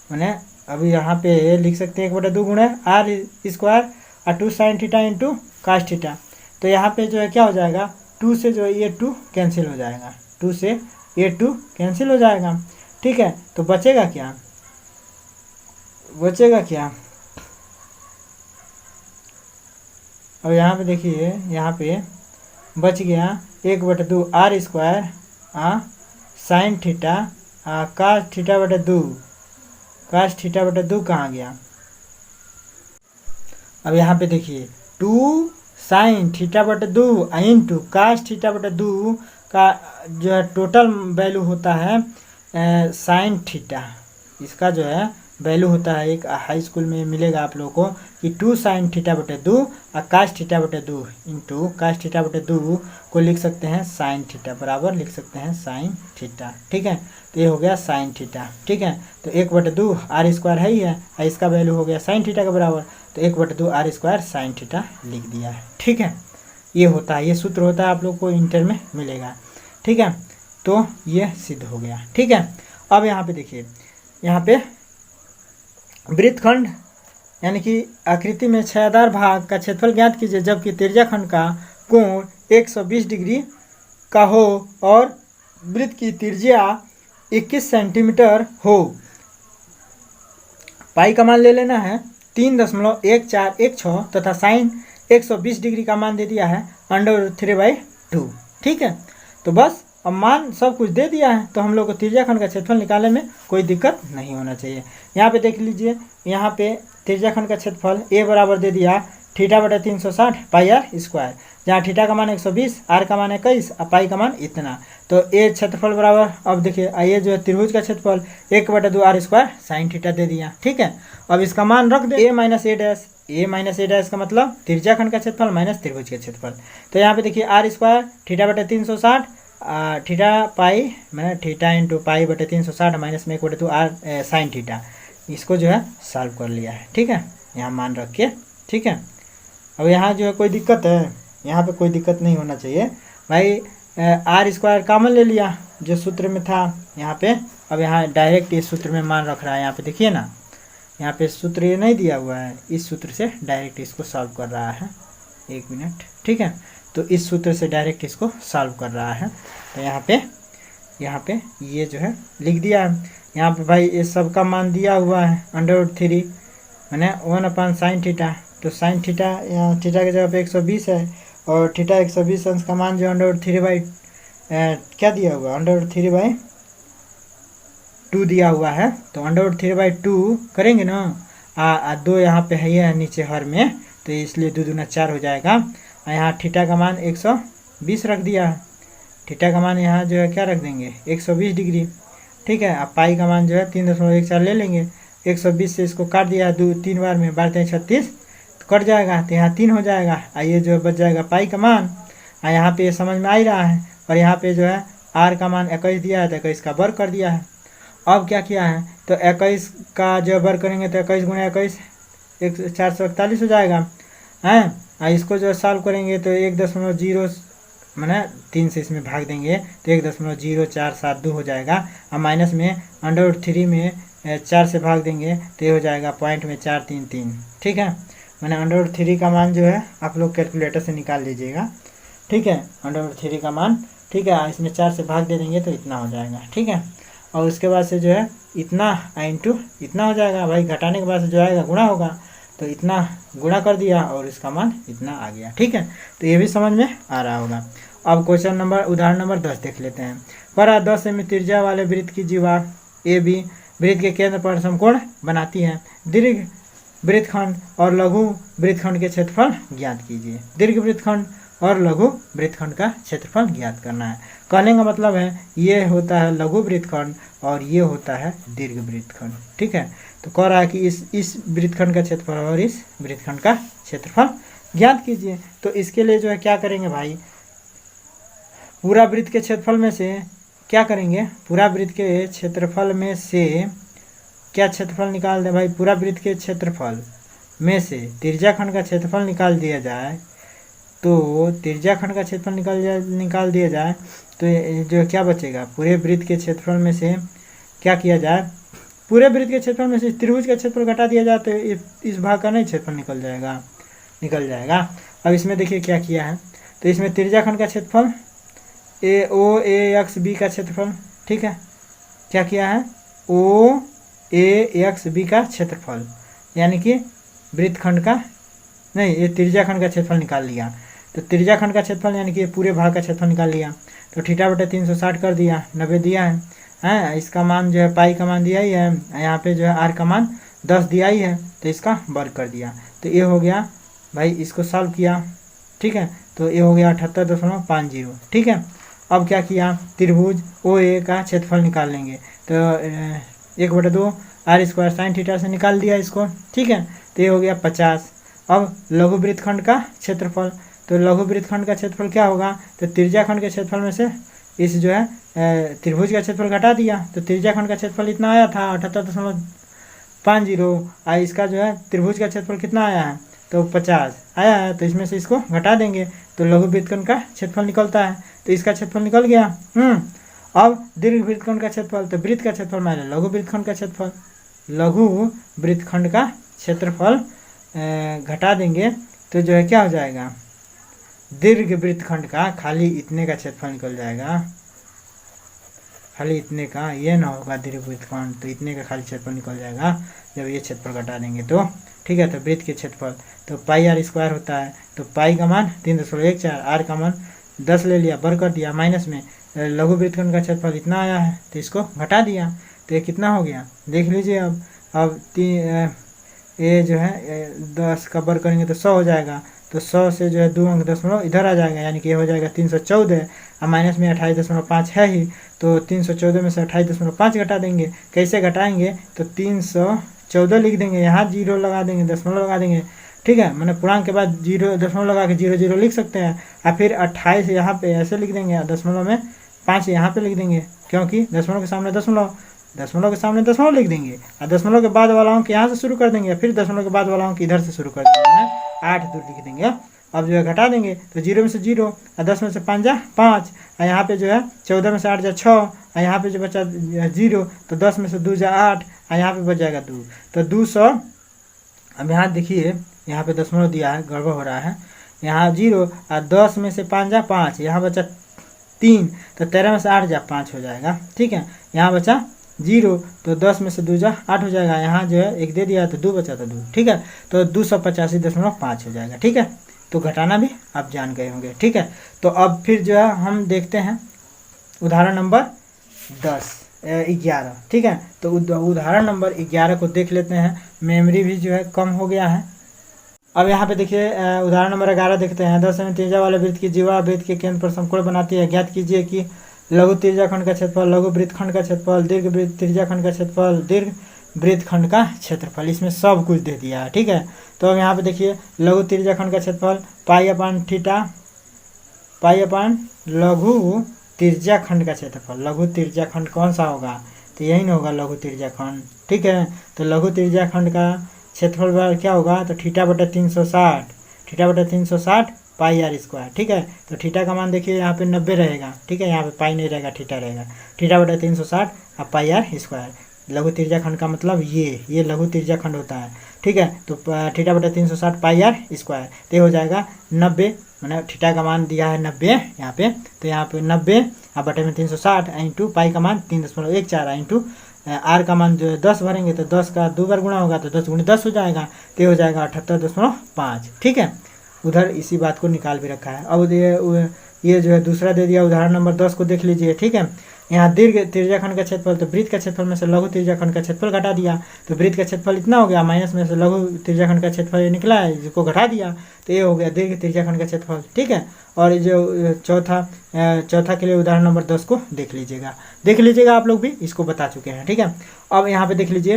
मैंने अभी यहाँ पे लिख सकते हैं 1/2 गुणे आर स्क्वायर और 2 sine theta into cos theta. तो यहाँ पे जो है क्या हो जाएगा, 2 से जो है ये 2 कैंसिल हो जाएगा, 2 से ये 2 कैंसिल हो जाएगा। ठीक है, तो बचेगा क्या, अब यहाँ पे देखिए, यहाँ पे बच गया 1/2 R square sine theta cos theta बटे 2, कास थीटा बटे 2 कहाँ गया। अब यहाँ पे देखिए 2 साइन थीटा बटे 2 इंटू कास थीटा बटे 2 का जो है टोटल वैल्यू होता है साइन थीटा, इसका जो है वैल्यू होता है, एक हाई स्कूल में मिलेगा आप लोगों को कि 2 साइन थीटा बटे 2 और कास थीटा बटे 2 इंटू कास थीटा बटे 2 को लिख सकते हैं साइन थीटा, बराबर लिख सकते हैं साइन थीटा। ठीक है, तो ये हो गया साइन थीटा। ठीक है, तो 1/2 आर स्क्वायर है ही है, और इसका वैल्यू हो गया साइन थीटा के बराबर, तो 1/2 आर स्क्वायर साइन थीटा लिख दिया है। ठीक है, ये होता है, ये सूत्र होता है, आप लोग को इंटर में मिलेगा। ठीक है, तो ये सिद्ध हो गया। ठीक है, अब यहाँ पे देखिए, यहाँ पे वृत्तखंड यानी कि आकृति में छायादार भाग का क्षेत्रफल ज्ञात कीजिए जबकि त्रिज्याखंड का कोण 120 डिग्री का हो और वृत्त की त्रिज्या 21 सेंटीमीटर हो। पाई का मान ले लेना है 3.1416 तथा साइन 120 डिग्री का मान दे दिया है √3/2। ठीक है, तो बस अब मान सब कुछ दे दिया है, तो हम लोग को त्रिज्याखंड का क्षेत्रफल निकालने में कोई दिक्कत नहीं होना चाहिए। यहाँ पे देख लीजिए, यहाँ पे त्रिज्याखंड का क्षेत्रफल ए बराबर दे दिया थीटा बटे 360 पाई आर स्क्वायर, जहाँ थीटा का मान 120, आर का मान 21 और पाई का मान इतना, तो ए क्षेत्रफल बराबर, अब देखिए ये जो है त्रिभुज का क्षेत्रफल 1/2 आर स्क्वायर साइन थीटा दे दिया। ठीक है, अब इसका मान रख दे ए माइनस ए डैश का मतलब त्रिज्याखंड का क्षेत्रफल माइनस त्रिभुज का क्षेत्रफल। तो यहाँ पे देखिए आर स्क्वायर थीटा बटे 360 थीटा पाई मैंने थीटा इंटू पाई बटे 360 माइनस में 1/2 आर साइन थीटा, इसको जो है सॉल्व कर लिया है। ठीक है, यहाँ मान रख के। ठीक है, अब यहाँ जो है कोई दिक्कत है, यहाँ पे कोई दिक्कत नहीं होना चाहिए भाई। आर स्क्वायर कॉमन ले लिया जो सूत्र में था यहाँ पे, अब यहाँ डायरेक्ट इस सूत्र में मान रख रहा है। यहाँ पे देखिए ना, यहाँ पे सूत्र ये नहीं दिया हुआ है, इस सूत्र से डायरेक्ट इसको सॉल्व कर रहा है। 1 मिनट। ठीक है, तो इस सूत्र से डायरेक्ट इसको सॉल्व कर रहा है। तो यहाँ पे ये जो है लिख दिया है। यहाँ पे भाई ये सब का मान दिया हुआ है √3 मैंने 1 साइन थीटा, तो साइन थीटा यहाँ थीटा की जगह पे 120 है और थीटा 120 अंश का मान जो √3/2 क्या दिया हुआ √3/2 दिया हुआ है। तो √3/2 करेंगे ना, 2 यहाँ पे है नीचे हर में, तो इसलिए 2 दूना 4 हो जाएगा। यहाँ थीटा का मान 120 रख दिया है, थीटा का मान यहाँ जो है क्या रख देंगे 120 डिग्री, ठीक है। अब पाई का मान जो है 3.14 ले लेंगे। 120 से इसको काट दिया 3 बार में, 12×36 तो कट जाएगा, तो यहाँ 3 हो जाएगा। ये जो बच जाएगा पाई का मान। यहाँ पे समझ में आ ही रहा है। और यहाँ पे जो है आर का मान 21 दिया है, तो 21 का वर्ग कर दिया है। अब क्या किया है, तो 21 का जो वर्ग करेंगे तो 21 गुणा 21 441 हो जाएगा हैं। इसको जो सॉल्व करेंगे तो 1.0 मैंने 3 से इसमें भाग देंगे तो 1.0472 हो जाएगा। अब माइनस में √3 में 4 से भाग देंगे तो ये हो जाएगा पॉइंट में 433, ठीक है। मैंने √3 का मान जो है आप लोग कैलकुलेटर से निकाल लीजिएगा, ठीक है। √3 का मान, ठीक है, इसमें 4 से भाग दे देंगे तो इतना हो जाएगा, ठीक है। और उसके बाद से जो है इतना इंटू इतना हो जाएगा। भाई घटाने के बाद से जो आएगा गुणा होगा, तो इतना गुणा कर दिया और इसका मान इतना आ गया, ठीक है। तो ये भी समझ में आ रहा होगा। अब क्वेश्चन नंबर उदाहरण नंबर 10 देख लेते हैं। परा 10 सेमी त्रिज्या वाले वृत्त की जीवा ए बी वृत्त के केंद्र पर समकोण बनाती है। दीर्घ वृत्तखंड और लघु वृत्तखंड के क्षेत्रफल ज्ञात कीजिए। दीर्घ वृत्तखंड और लघु वृत्तखंड का क्षेत्रफल ज्ञात करना है। कहने का मतलब है ये होता है लघु वृत्तखंड और ये होता है दीर्घ वृत्तखंड, ठीक है। तो कह रहा है कि इस वृत्तखंड का क्षेत्रफल और इस वृत्तखंड का क्षेत्रफल ज्ञात कीजिए। तो इसके लिए जो है क्या करेंगे भाई, पूरा वृत्त के क्षेत्रफल में से क्या करेंगे, पूरा वृत्त के क्षेत्रफल में से क्या क्षेत्रफल निकाल दें भाई, पूरा वृत्त के क्षेत्रफल में से त्रिज्याखंड का क्षेत्रफल निकाल दिया जाए। तो त्रिज्याखंड का क्षेत्रफल निकाल दिया जाए तो जो क्या बचेगा, पूरे वृत्त के क्षेत्रफल में से क्या किया जाए, पूरे वृत्त के क्षेत्रफल में से त्रिभुज का क्षेत्रफल घटा दिया जाए तो इस भाग का नहीं क्षेत्रफल निकल जाएगा। अब इसमें देखिए क्या किया है, तो इसमें त्रिज्याखंड का क्षेत्रफल OAXB का क्षेत्रफल, ठीक है, क्या किया है OAXB का क्षेत्रफल, यानी कि वृत्तखंड का नहीं, ये त्रिज्याखंड का क्षेत्रफल निकाल लिया। तो त्रिज्याखंड का क्षेत्रफल यानी कि पूरे भाग का क्षेत्रफल निकाल लिया। तो थीटा बटे 360 कर दिया, 90 दिया है इसका मान जो है पाई का मान दिया ही है, यहाँ पे जो है आर का मान 10 दिया ही है, तो इसका वर्ग कर दिया। तो ये हो गया भाई, इसको सॉल्व किया, ठीक है, तो ये हो गया 78.50, ठीक है। अब क्या किया, त्रिभुज OA का क्षेत्रफल निकाल लेंगे। तो 1/2 r² साइन थीटा से निकाल दिया इसको, ठीक है। तो ये हो गया 50। अब लघु वृत्तखंड का क्षेत्रफल, तो लघु वृत्तखंड का क्षेत्रफल क्या होगा, तो त्रिज्याखंड के क्षेत्रफल में से इस जो है त्रिभुज का क्षेत्रफल घटा दिया। तो त्रिज्याखंड का क्षेत्रफल इतना आया था 78.50, इसका जो है त्रिभुज का क्षेत्रफल कितना आया है, तो 50 आया है। तो इसमें से इसको घटा देंगे तो लघु वृत्तखंड का क्षेत्रफल निकलता है, तो इसका क्षेत्रफल निकल गया। अब दीर्घ वृत्तखंड का क्षेत्रफल, तो वृत्त का क्षेत्रफल माने लघु वृत्तखंड का क्षेत्रफल, लघु वृत्तखंड का क्षेत्रफल घटा देंगे तो जो है क्या हो जाएगा, दीर्घ वृत्तखंड का खाली इतने का क्षेत्रफल निकल जाएगा, खाली इतने का, ये ना होगा दीर्घ वृत्तखंड, तो इतने का खाली क्षेत्रफल निकल जाएगा जब ये क्षेत्रफल घटा देंगे तो, ठीक है। तो वृत्त के क्षेत्रफल तो पाई r² होता है, तो पाई का मान 3.14, आर का मान 10 ले लिया, वर्ग कर दिया, माइनस में लघु वृत्तखंड का क्षेत्रफल इतना आया है तो इसको घटा दिया, तो ये कितना हो गया देख लीजिए। अब ये जो है 10 का वर्ग करेंगे तो 100 हो जाएगा, तो 100 से जो है 2 अंक दशमलव इधर आ जाएगा, यानी कि ये हो जाएगा 314। अब माइनस में 28.5 है ही, तो 314 में से 28.5 घटा देंगे। कैसे घटाएंगे, तो 314 लिख देंगे, यहाँ 0 लगा देंगे, दशमलव लगा देंगे, ठीक है। मैंने पूर्णांक के बाद 0 दशमलव लगा के 0 लिख सकते हैं, और फिर 28 यहाँ पे ऐसे लिख देंगे, दशमलव में 5 यहाँ पे लिख देंगे, क्योंकि दशमलव के सामने दशमलव लिख देंगे, और दशमलव के बाद वाला अंक यहाँ से शुरू कर देंगे, फिर दशमलव के बाद वाला अंक इधर से शुरू कर देंगे, 8 दूर लिख देंगे। अब जो है घटा देंगे तो 0 में से 0 और 10 में से 5 जा 5, और यहाँ पे जो है 14 में से 8 जा 6, और यहाँ पे जो बचा 0, तो 10 में से 2 जा 8, और यहाँ पे बच जाएगा 2, तो 200। अब यहाँ देखिए यहाँ पे दशमलव दिया है, गड़बड़ हो रहा है, यहाँ 0 और 10 में से 5 जा 5, यहाँ बचा 3, तो 13 में से 8 जा 5 हो जाएगा, ठीक है। यहाँ बचा 0, तो 10 में से 2 जा 8 हो जाएगा, यहाँ जो है 1 दे दिया तो 2 बचा तो 2, ठीक है। तो 285.5 हो जाएगा, ठीक है। तो घटाना भी आप जान गए होंगे, ठीक है। तो अब फिर जो है हम देखते हैं उदाहरण नंबर 11, ठीक है। तो उदाहरण नंबर 11 को देख लेते हैं। मेमोरी भी जो है कम हो गया है, अब यहाँ पे देखिए उदाहरण नंबर 11 देखते हैं। 10 में त्रिज्या वाले वृत्त की जीवा वृत्त के केंद्र पर समकोण बनाती है। ज्ञात कीजिए कि लघु त्रिज्याखंड का क्षेत्रफल, लघु वृत्तखंड का क्षेत्रफल, दीर्घ वृत्त त्रिज्याखंड का क्षेत्रफल, दीर्घ वृत्तखंड का क्षेत्रफल। इसमें सब कुछ दे दिया है, ठीक है। तो अब यहाँ पे देखिए लघु त्रिज्याखंड का क्षेत्रफल पाई अपान थीटा, पाई अपान लघु त्रिज्याखंड का क्षेत्रफल। लघु त्रिज्याखंड कौन सा होगा, तो यही ना होगा लघु त्रिज्याखंड, ठीक है। तो लघु त्रिज्याखंड का क्षेत्रफल क्या होगा, तो थीटा बटा 360, थीटा बटा 360 पाई आर स्क्वायर, ठीक है। तो थीटा का मान देखिए यहाँ पे 90 रहेगा, ठीक है। यहाँ पे पाई नहीं रहेगा, थीटा रहेगा। थीटा बटा 360 और पाई आर स्क्वायर। लघु त्रिज्याखंड का मतलब ये लघु त्रिज्याखंड होता है, ठीक है। तो थीटा बटा 360 पाई आर स्क्वायर, तो ये हो जाएगा 90, मैंने थीटा का मान दिया है 90 यहाँ पे, तो यहाँ पे 90 और बटे में 360 इंटू पाई का मान 3.14 इंटू आर का मान जो 10 भरेंगे तो 10 का 2 बार गुणा होगा तो 10 गुणे 10 हो जाएगा, तो हो जाएगा 78.5, ठीक है। उधर इसी बात को निकाल भी रखा है। अब ये जो है दूसरा दे दिया, उदाहरण नंबर 10 को देख लीजिए, ठीक है। यहाँ दीर्घ त्रिज्याखंड का क्षेत्रफल, तो वृत्त का क्षेत्रफल में से लघु त्रिज्याखंड का क्षेत्रफल घटा दिया, तो वृत्त का क्षेत्रफल इतना हो गया, माइनस में से लघु त्रिज्याखंड का क्षेत्रफल निकला है, जिसको घटा दिया, तो ये हो गया दीर्घ त्रिज्याखंड का क्षेत्रफल, ठीक है। और जो चौथा के लिए उदाहरण नंबर 10 को देख लीजिएगा आप लोग भी इसको बता चुके हैं, ठीक है। अब यहाँ पे देख लीजिए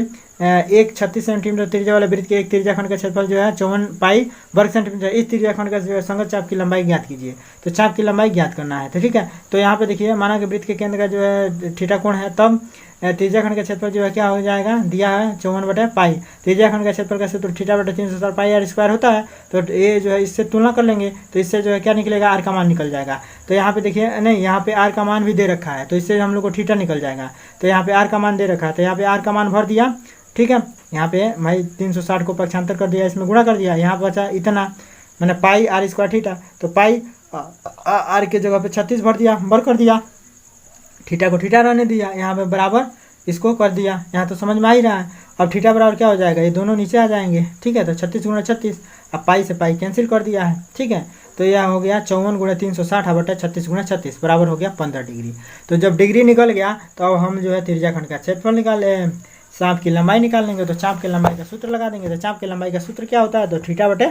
एक 36 सेंटीमीटर त्रिज्या वाले वृत्त के एक त्रिज्याखंड का क्षेत्रफल जो है 54 पाई वर्ग सेंटीमीटर। इस त्रिज्याखंड का जो है संगत चाप की लंबाई ज्ञात कीजिए। तो चाप की लंबाई ज्ञात करना है, तो ठीक है। तो यहाँ पे देखिए माना कि वृत्त के केंद्र का जो है थीटा कोण है, तब त्रिज्याखंड का क्षेत्रफल जो है क्या हो जाएगा, दिया है 54 बटे पाई। त्रिज्याखंड का क्षेत्रफल का सूत्र थीटा बटे 360 पाई आर स्क्वायर होता है। तो ये जो है इससे तुलना कर लेंगे, तो इससे जो है क्या निकलेगा, आर का मान निकल जाएगा। तो यहाँ पे देखिए नहीं, यहाँ पे आर का मान भी दे रखा है, तो इससे हम लोग को थीटा निकल जाएगा। तो यहाँ पे आर का मान दे रखा है, तो यहाँ पे आर का मान भर दिया, ठीक है। यहाँ पे भाई 360 को पक्षांतर कर दिया, इसमें गुणा कर दिया, यहाँ बचा इतना, मैंने पाई आर स्क्वायर थीटा, तो पाई आर के जगह पे 36 भर दिया, बर कर दिया, थीटा को थीटा रहने दिया, यहाँ पे बराबर इसको कर दिया। यहाँ तो समझ में आ ही रहा है। अब थीटा बराबर क्या हो जाएगा, ये दोनों नीचे आ जाएंगे, ठीक है। तो 36 गुणा 36, अब पाई से पाई कैंसिल कर दिया है, ठीक है। तो यह हो गया 54 गुणा 360 बटा 36 गुणा 36 बराबर हो गया 15 डिग्री। तो जब डिग्री निकल गया तो अब हम जो है त्रिज्याखंड का क्षेत्रफल निकाले, चाप की लंबाई निकाल लेंगे। तो चाप की लंबाई का सूत्र लगा देंगे। तो चाप की लंबाई का सूत्र क्या होता है, तो थीटा बटे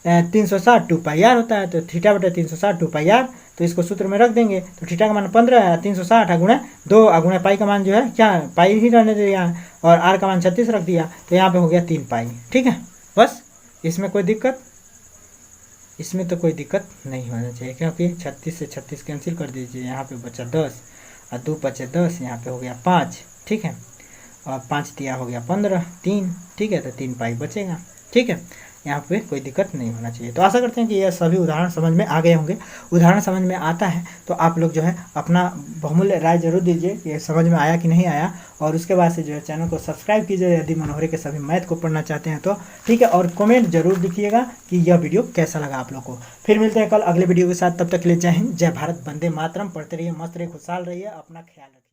360 2 पाई आर होता है। तो थीटा बटे 360 2 पाई आर, तो इसको सूत्र में रख देंगे। तो थीटा का मान 15 है, 360 गुणे 2 गुणे पाई का मान जो है क्या, पाई ही रहने दिया, और आर का मान 36 रख दिया, तो यहाँ पे हो गया 3 पाई, ठीक है। बस इसमें कोई दिक्कत, इसमें तो कोई दिक्कत नहीं होना चाहिए, क्योंकि 36 से 36 कैंसिल कर दीजिए, यहाँ पे बचा 10 और 2 बचे 10, यहाँ पे हो गया 5, ठीक है। और 5 दिया हो गया 15, 3, ठीक है। तो 3 पाई बचेगा, ठीक है। यहाँ पे कोई दिक्कत नहीं होना चाहिए। तो आशा करते हैं कि यह सभी उदाहरण समझ में आ गए होंगे। उदाहरण समझ में आता है तो आप लोग जो है अपना बहुमूल्य राय जरूर दीजिए, ये समझ में आया कि नहीं आया, और उसके बाद से जो है चैनल को सब्सक्राइब कीजिए यदि मनोहरे के सभी मैथ को पढ़ना चाहते हैं तो, ठीक है। और कमेंट जरूर लिखिएगा कि यह वीडियो कैसा लगा आप लोग को। फिर मिलते हैं कल अगले वीडियो के साथ, तब तक के लिए जय हिंद, जय भारत, वंदे मातरम। पढ़ते रहिए, मस्त रहिए, खुशहाल रहिए, अपना ख्याल रखिए।